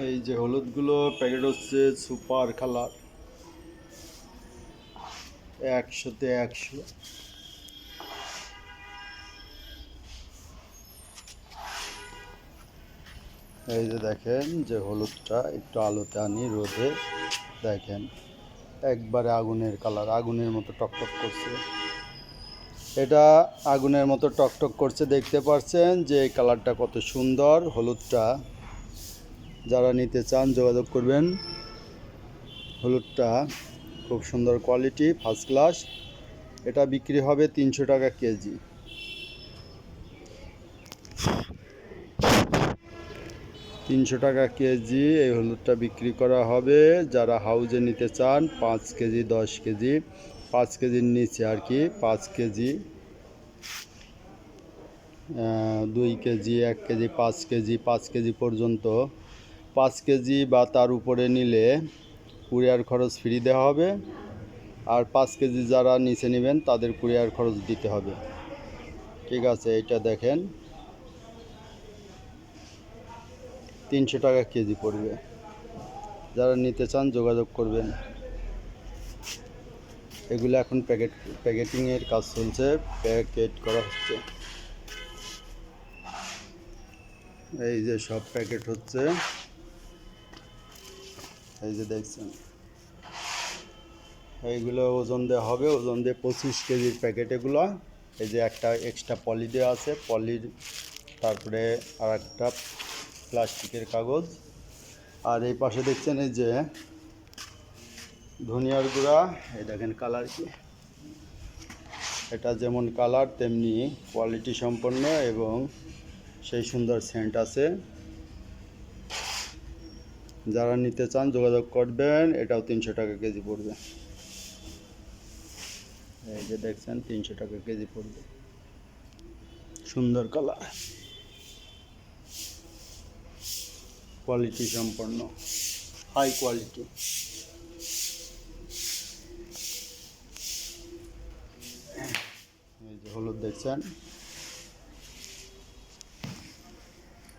এই যে হলুদগুলো প্যাকেট হচ্ছে সুপার কালার, 100-তে 100। এই যে দেখেন যে হলুদটা একটু আলোতে আনি রোদে, দেখেন একবারে আগুনের কালার, আগুনের মতো টকটক করছে। এটা আগুনের মতো টকটক করছে, দেখতে পাচ্ছেন যে এই কালারটা কত সুন্দর। হলুদটা যারা নিতে চান যোগাযোগ করবেন। হলুদটা খুব সুন্দর কোয়ালিটি, ফার্স্ট ক্লাস। এটা বিক্রি হবে 300 টাকা কেজি। 300 টাকা কেজি এই হলুদটা বিক্রি করা হবে। যারা হাউজে নিতে চান 5 কেজি, 10 কেজি, 5 কেজির নিচে আর কি, 5 KG, 2 KG, 1 KG, 5 KG, 5 KG পর্যন্ত, 5 কেজি বা তার উপরে নিলে কুরিয়ার খরচ ফ্রি দেওয়া হবে। আর 5 কেজি যারা নিচে নেবেন তাদের কুরিয়ার খরচ দিতে হবে। ঠিক আছে, এটা দেখেন 300 টাকা কেজি পড়বে। যারা নিতে চান যোগাযোগ করবেন। এগুলো এখন প্যাকেটিংয়ের কাজ চলছে, প্যাকেট করা হচ্ছে। এই যে সব প্যাকেট হচ্ছে, এই যে দেখছেন এইগুলো ওজন দেওয়া হবে, ওজন দিয়ে 25 কেজির প্যাকেট এগুলো। এই যে একটা এক্সট্রা পলি দেওয়া আছে, পলির তারপরে আর একটা প্লাস্টিকের কাগজ। আর এই পাশে দেখছেন এই যে ধনিয়ার গুঁড়া, এই দেখেন কালার কি, এটা যেমন কালার তেমনি কোয়ালিটি সম্পন্ন এবং সেই সুন্দর সেন্ট আছে। যারা নিতে চান যোগাযোগ করবেন। এটাও 300 টাকা কেজি পড়বে। এই যে দেখছেন 300 টাকা কেজি পড়বে, সুন্দর কালার, কোয়ালিটি সম্পন্ন, হাই কোয়ালিটি। এই যে হলুদ দেখছেন।